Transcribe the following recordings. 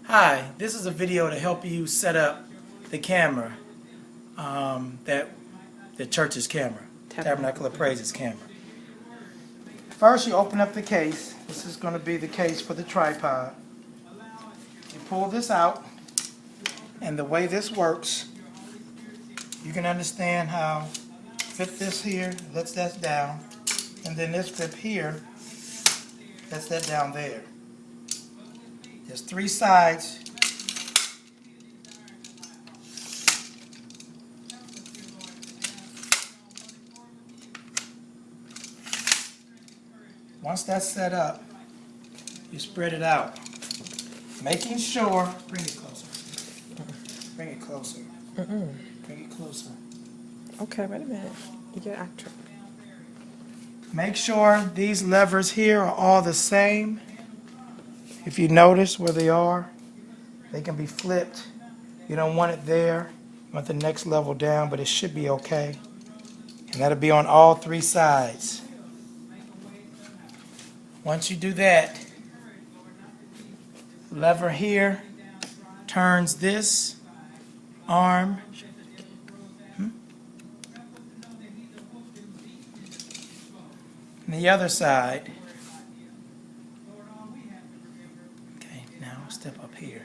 Hi, this is a video to help you set up the camera, the church's camera, Tabernacle of Praise's camera. First, you open up the case. This is going to be the case for the tripod. You pull this out, and the way this works, you can understand how fit this here, lets that down, and then this flip here, lets that down there. There's three sides. Once that's set up, you spread it out, making sure, bring it closer, bring it closer, bring it closer. Okay, wait a minute. You get actor. Make sure these levers here are all the same. If you notice where they are, they can be flipped. You don't want it there. You want the next level down, but it should be okay. And that'll be on all three sides. Once you do that, lever here turns this arm. And the other side. Okay, now step up here.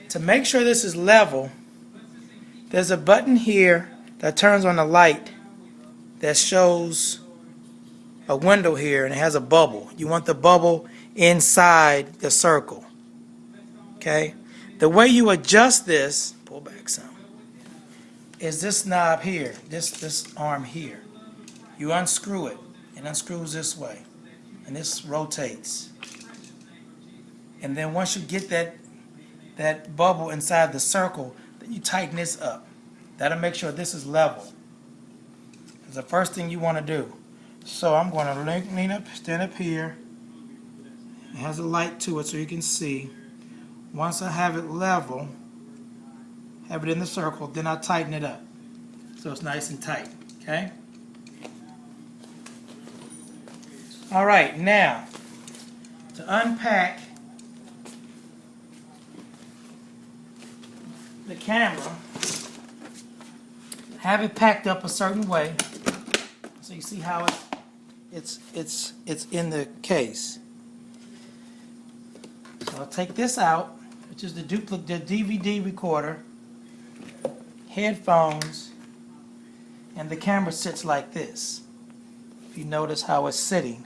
To make sure this is level, there's a button here that turns on the light that shows a window here, and it has a bubble. You want the bubble inside the circle. Okay? The way you adjust this, pull back some, is this knob here, this arm here. You unscrew it. It unscrews this way, and this rotates. And then once you get that bubble inside the circle, then you tighten this up. That'll make sure this is level. It's the first thing you want to do. So I'm going to lean up, stand up here. It has a light to it so you can see. Once I have it level, have it in the circle, then I tighten it up so it's nice and tight. Okay? All right, now to unpack the camera, have it packed up a certain way so you see how it's in the case. So I'll take this out, which is the DVD recorder, headphones, and the camera sits like this. If you notice how it's sitting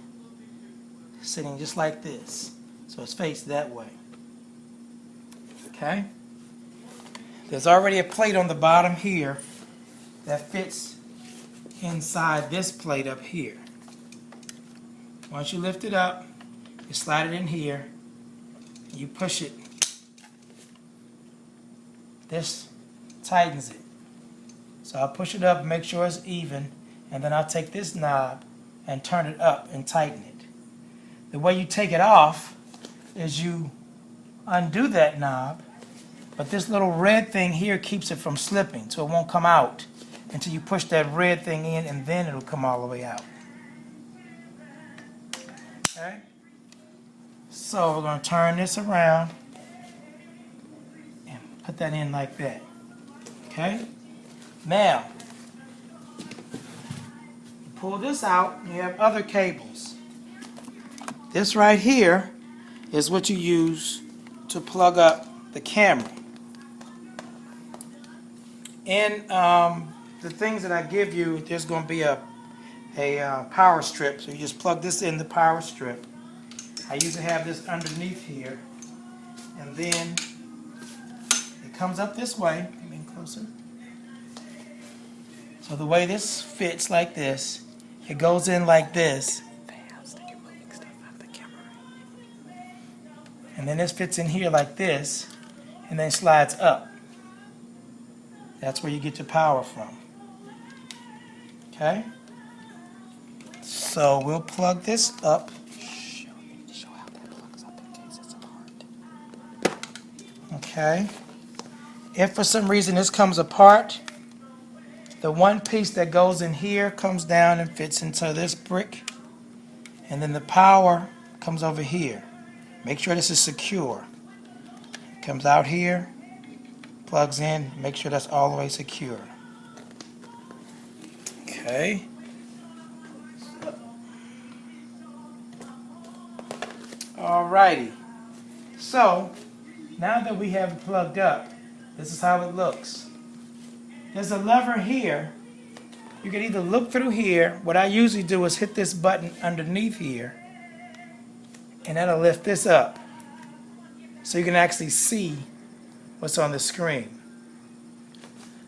just like this. So it's faced that way. Okay? There's already a plate on the bottom here that fits inside this plate up here. Once you lift it up, you slide it in here, and you push it. This tightens it. So I'll push it up and make sure it's even, and then I'll take this knob and turn it up and tighten it. The way you take it off is you undo that knob, but this little red thing here keeps it from slipping, so it won't come out until you push that red thing in, and then it'll come all the way out. Okay? So we're going to turn this around and put that in like that. Okay? Now, you pull this out, you have other cables. This right here is what you use to plug up the camera. In the things that I give you, there's going to be a power strip, so you just plug this in the power strip. I usually have this underneath here, and then it comes up this way. Come in closer. So the way this fits like this, it goes in like this. And then this fits in here like this, and then slides up. That's where you get your power from. Okay? So we'll plug this up. Show how that plugs up in case it's apart. Okay? If for some reason this comes apart, the one piece that goes in here comes down and fits into this brick, and then the power comes over here. Make sure this is secure. Comes out here, plugs in, make sure that's all the way secure. Okay. Alrighty. So, now that we have it plugged up, this is how it looks. There's a lever here. You can either look through here. What I usually do is hit this button underneath here, and that'll lift this up so you can actually see what's on the screen.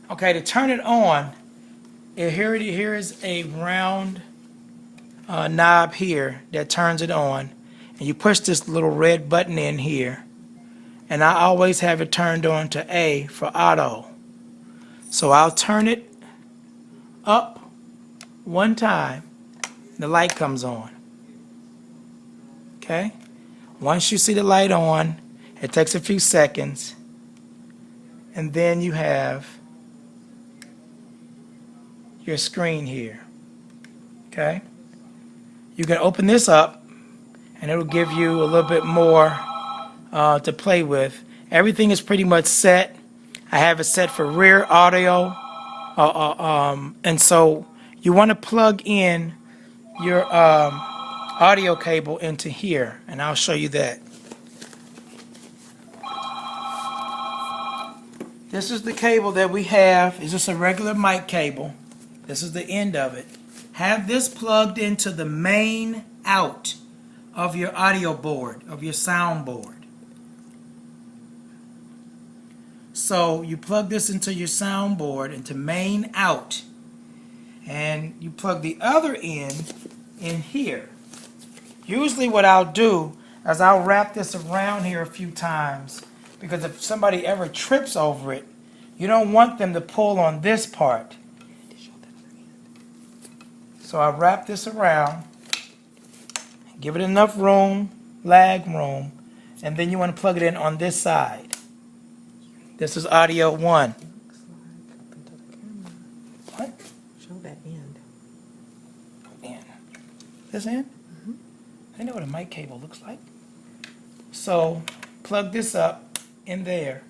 Okay, to turn it on, here is a round knob here that turns it on, and you push this little red button in here, and I always have it turned on to A for auto. So I'll turn it up one time, the light comes on. Okay? Once you see the light on, it takes a few seconds, and then you have your screen here. Okay? You can open this up, and it'll give you a little bit more to play with. Everything is pretty much set. I have it set for rear audio, and so you want to plug in your audio cable into here, and I'll show you that. This is the cable that we have. It's just a regular mic cable. This is the end of it. Have this plugged into the main out of your audio board, of your sound board. So you plug this into your sound board, into main out, and you plug the other end in here. Usually what I'll do is I'll wrap this around here a few times, because if somebody ever trips over it, you don't want them to pull on this part. So I wrap this around, give it enough room, lag room, and then you want to plug it in on this side. This is audio 1. What? Show that end. End. This end? Mm-hmm. I know what a mic cable looks like. So plug this up in there.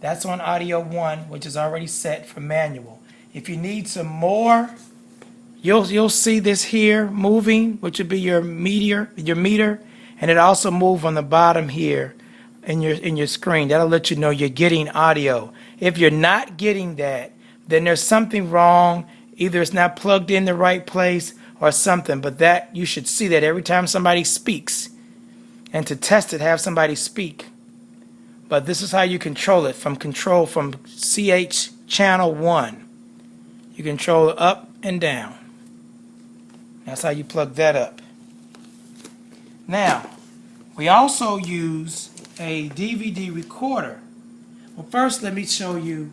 That's on audio 1, which is already set for manual. If you need some more, you'll see this here moving, which would be your meter, and it also move on the bottom here in your screen. That'll let you know you're getting audio. If you're not getting that, then there's something wrong. Either it's not plugged in the right place or something, but that you should see that every time somebody speaks. And to test it, have somebody speak. But this is how you control it, from CH channel 1. You control it up and down. That's how you plug that up. Now, we also use a DVD recorder. Well, first let me show you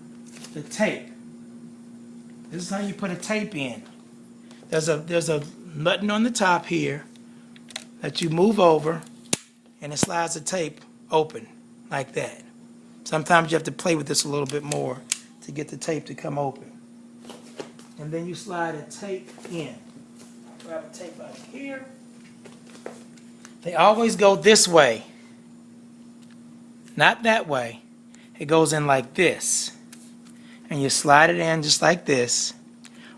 the tape. This is how you put a tape in. There's a button on the top here that you move over, and it slides the tape open like that. Sometimes you have to play with this a little bit more to get the tape to come open. And then you slide a tape in. Grab a tape out here. They always go this way, not that way. It goes in like this, and you slide it in just like this.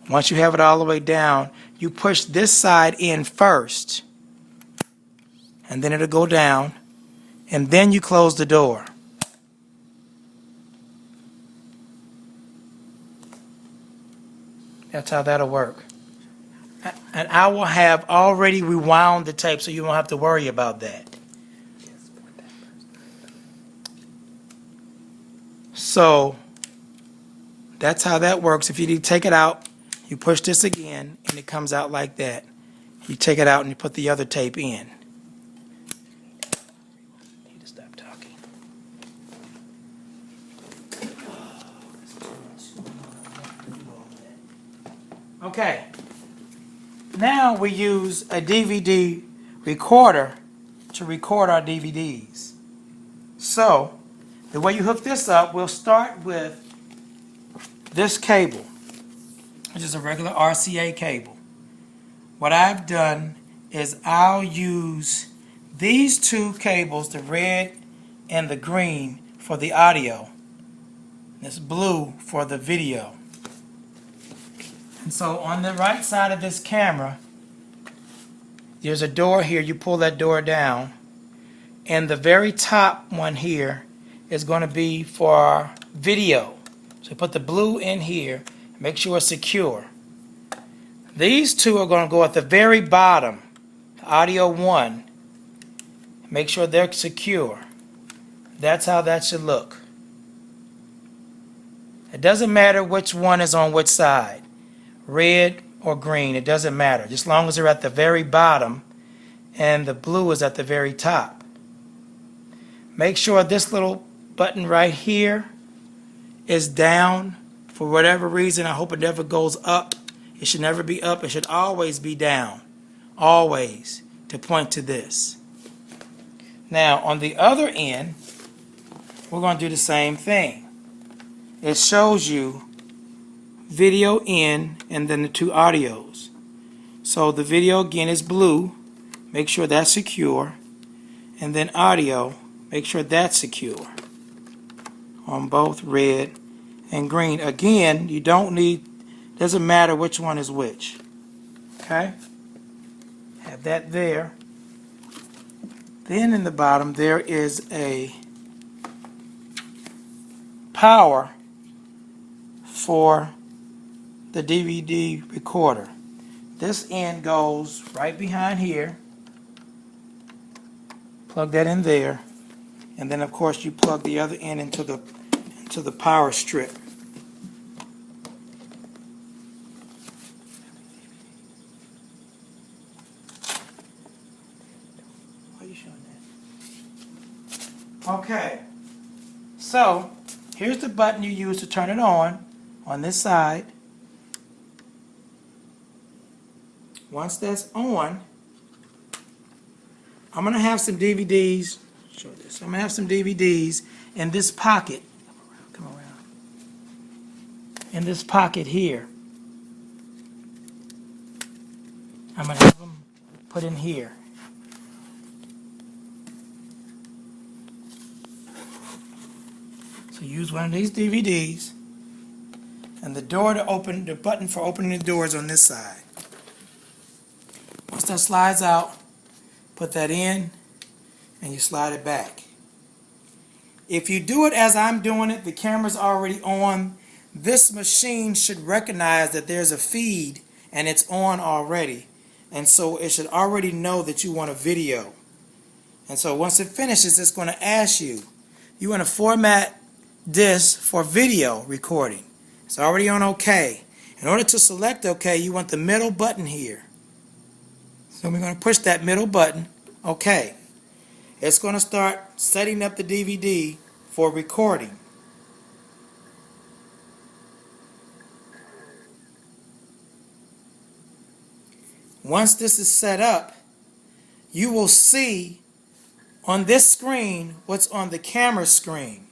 Once you have it all the way down, you push this side in first, and then it'll go down, and then you close the door. That's how that'll work. And I will have already rewound the tape, so you won't have to worry about that. So that's how that works. If you need to take it out, you push this again, and it comes out like that. You take it out and you put the other tape in. I need to stop talking. Okay. Now we use a DVD recorder to record our DVDs. So, the way you hook this up, we'll start with this cable, which is a regular RCA cable. What I've done is I'll use these two cables, the red and the green for the audio. It's blue for the video. And so on the right side of this camera, there's a door here. You pull that door down. And the very top one here is going to be for video. So put the blue in here. Make sure it's secure. These two are going to go at the very bottom. Audio 1. Make sure they're secure. That's how that should look. It doesn't matter which one is on which side. Red or green, it doesn't matter. Just as long as they're at the very bottom and the blue is at the very top. Make sure this little button right here is down for whatever reason. I hope it never goes up. It should never be up. It should always be down. Always, to point to this. Now, on the other end, we're going to do the same thing. It shows you video in and then the two audios. So the video again is blue. Make sure that's secure. And then audio, make sure that's secure. On both red and green. Again, you don't need, doesn't matter which one is which. Okay? Have that there. Then in the bottom there is a power for the DVD recorder. This end goes right behind here. Plug that in there. And then of course you plug the other end into the power strip. Why are you showing that? Okay. So here's the button you use to turn it on this side. Once that's on, I'm going to have some DVDs. Show this. I'm going to have some DVDs in this pocket. Come around. In this pocket here. I'm going to have them put in here. So use one of these DVDs, and the door to open, the button for opening the door is on this side. Once that slides out, put that in, and you slide it back. If you do it as I'm doing it, the camera's already on. This machine should recognize that there's a feed and it's on already. And so it should already know that you want a video. And so once it finishes, it's going to ask you, you want to format this for video recording. It's already on OK. In order to select OK, you want the middle button here. So we're going to push that middle button, OK. It's going to start setting up the DVD for recording. Once this is set up, you will see on this screen what's on the camera screen.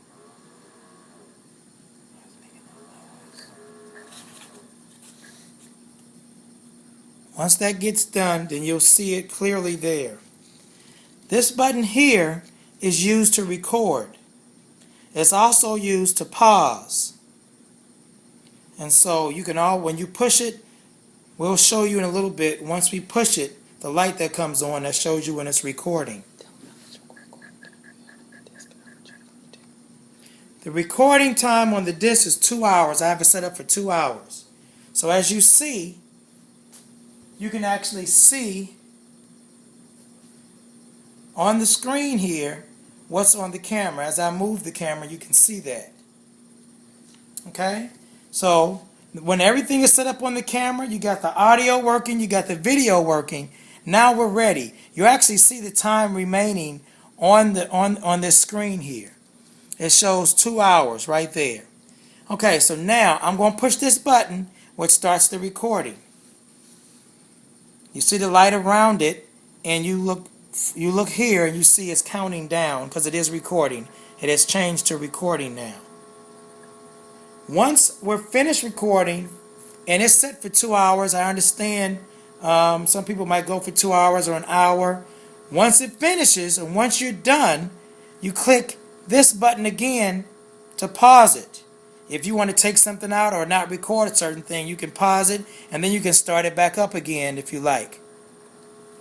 Once that gets done, then you'll see it clearly there. This button here is used to record. It's also used to pause. And so you can when you push it, we'll show you in a little bit, once we push it, the light that comes on that shows you when it's recording. The recording time on the disc is 2 hours. I have it set up for 2 hours. So as you see, you can actually see on the screen here what's on the camera. As I move the camera, you can see that. Okay? So when everything is set up on the camera, you got the audio working, you got the video working. Now we're ready. You actually see the time remaining on this screen here. It shows 2 hours right there. Okay, so now I'm going to push this button which starts the recording. You see the light around it, and you look here and you see it's counting down because it is recording. It has changed to recording now. Once we're finished recording, and it's set for 2 hours, I understand some people might go for 2 hours or an hour. Once it finishes, and once you're done, you click this button again to pause it. If you want to take something out or not record a certain thing, you can pause it and then you can start it back up again if you like.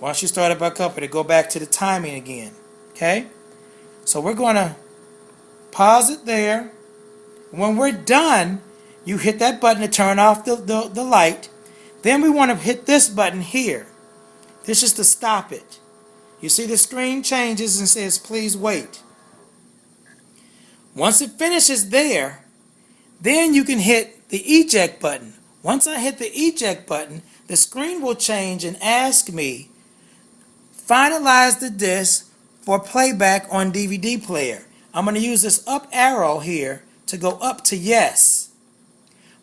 Once you start it back up, it'll go back to the timing again. Okay? So we're going to pause it there. When we're done, you hit that button to turn off the light. Then we want to hit this button here. This is to stop it. You see the screen changes and says, please wait. Once it finishes there, then you can hit the eject button. Once I hit the eject button, the screen will change and ask me, finalize the disc for playback on DVD player. I'm going to use this up arrow here to go up to yes.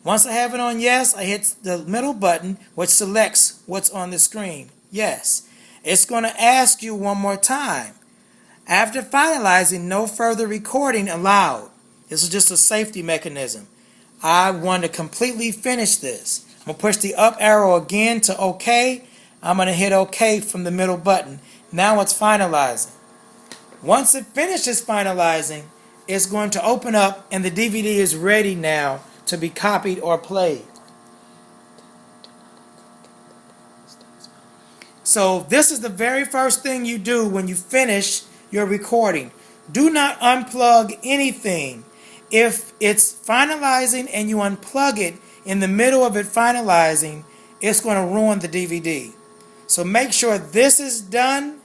Once I have it on yes, I hit the middle button, which selects what's on the screen. Yes. It's going to ask you one more time. After finalizing, no further recording allowed. This is just a safety mechanism. I want to completely finish this. I'm going to push the up arrow again to OK. I'm going to hit OK from the middle button. Now it's finalizing. Once it finishes finalizing, it's going to open up and the DVD is ready now to be copied or played. So this is the very first thing you do when you finish your recording. Do not unplug anything. If it's finalizing and you unplug it in the middle of it finalizing, it's going to ruin the DVD. So make sure this is done.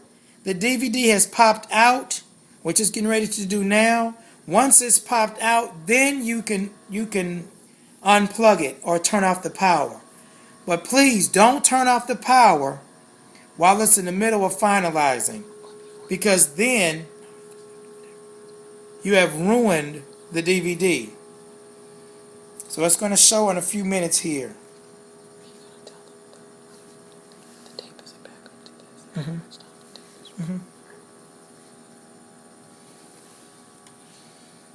The DVD has popped out, which is getting ready to do now. Once it's popped out, then you can unplug it or turn off the power. But please don't turn off the power while it's in the middle of finalizing, because then you have ruined the DVD. So it's going to show in a few minutes here.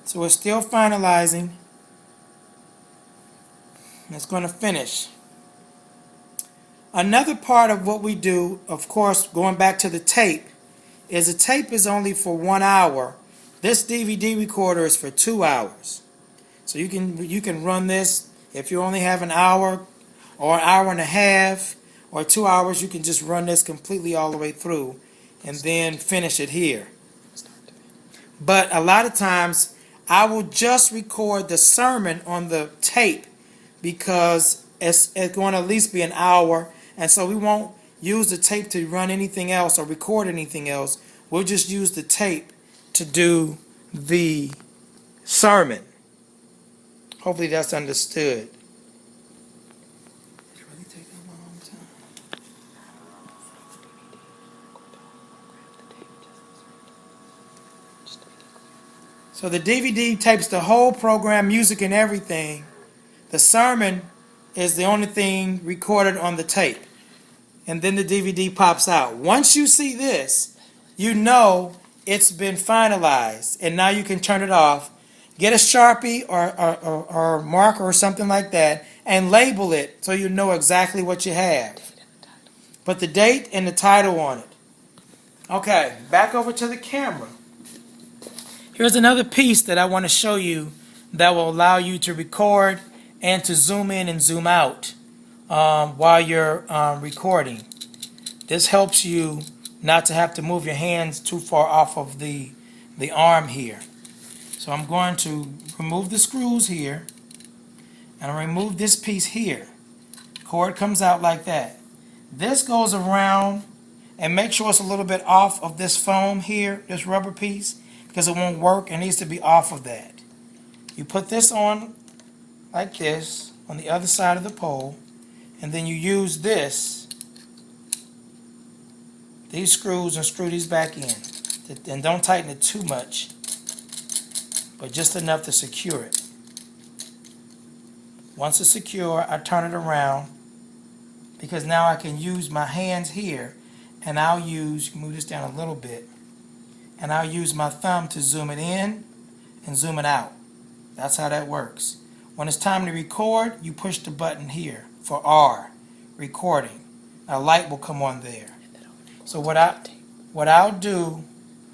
So we're still finalizing. It's going to finish. Another part of what we do, of course, going back to the tape, is the tape is only for 1 hour. This DVD recorder is for 2 hours. So you can run this if you only have an hour or an hour and a half or 2 hours. You can just run this completely all the way through and then finish it here. But a lot of times I will just record the sermon on the tape because it's going to at least be an hour, and so we won't use the tape to run anything else or record anything else. We'll just use the tape to do the sermon. Hopefully that's understood. It's really taking a long time. So the DVD tapes the whole program, music and everything. The sermon is the only thing recorded on the tape. And then the DVD pops out. Once you see this, you know it's been finalized. And now you can turn it off. Get a Sharpie or marker or something like that and label it so you know exactly what you have. Put the date and the title on it. Okay, back over to the camera. Here's another piece that I want to show you that will allow you to record and to zoom in and zoom out while you're recording. This helps you not to have to move your hands too far off of the arm here. So I'm going to remove the screws here and I'll remove this piece here. Cord comes out like that. This goes around, and make sure it's a little bit off of this foam here, this rubber piece, because it won't work. It needs to be off of that. You put this on like this on the other side of the pole, and then you use these screws, and screw these back in. And don't tighten it too much, but just enough to secure it. Once it's secure, I turn it around, because now I can use my hands here, and I'll move this down a little bit, and I'll use my thumb to zoom it in and zoom it out. That's how that works. When it's time to record, you push the button here for R, recording. A light will come on there. So what I'll do,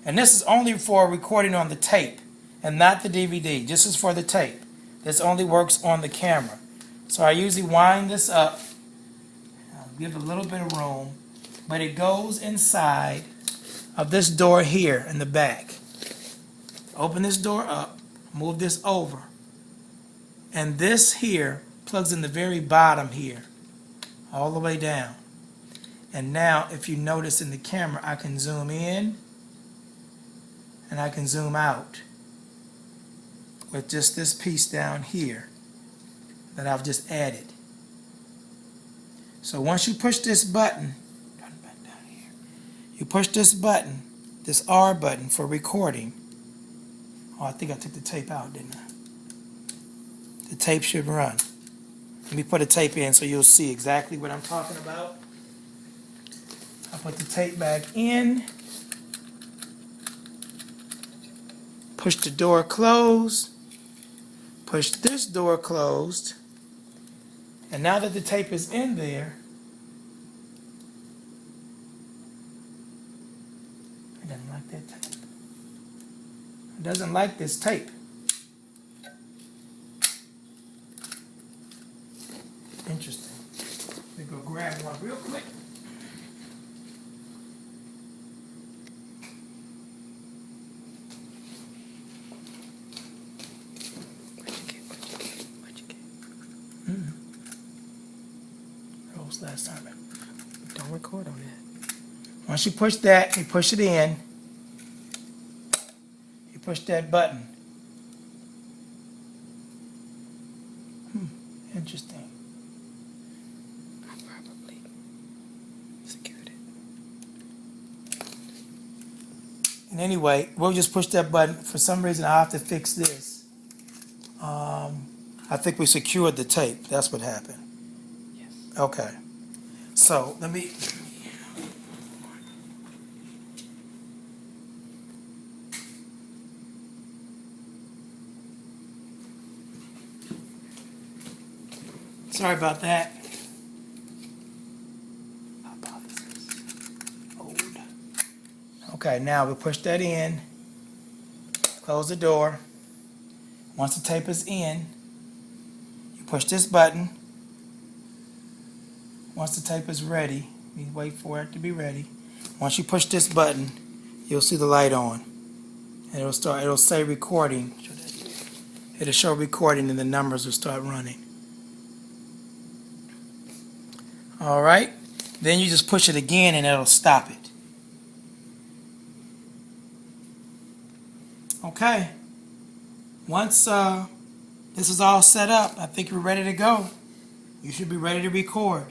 and this is only for recording on the tape. and not the DVD. This is for the tape. This only works on the camera. So I usually wind this up. I'll give a little bit of room, but it goes inside of this door here in the back. Open this door up, move this over, and this here plugs in the very bottom here, all the way down. And now, if you notice in the camera, I can zoom in and I can zoom out with just this piece down here that I've just added. So once you push this button, you push this button, this R button for recording. Oh, I think I took the tape out, didn't I? The tape should run. Let me put a tape in so you'll see exactly what I'm talking about. I put the tape back in. Push the door closed. Push this door closed. And now that the tape is in there, it doesn't like that tape. It doesn't like this tape. Interesting. Let me go grab one real quick. Last time. Don't record on that. Once you push that, you push it in. You push that button. Interesting. I probably secured it. And anyway, we'll just push that button. For some reason, I have to fix this. I think we secured the tape. That's what happened. Yes. Okay. So let me. Sorry about that. Old. Okay, now we push that in. Close the door. Once the tape is in, you push this button. Once the tape is ready, we wait for it to be ready. Once you push this button, you'll see the light on. And it'll say recording. It'll show recording and the numbers will start running. All right. Then you just push it again and it'll stop it. Okay. Once this is all set up, I think we're ready to go. You should be ready to record.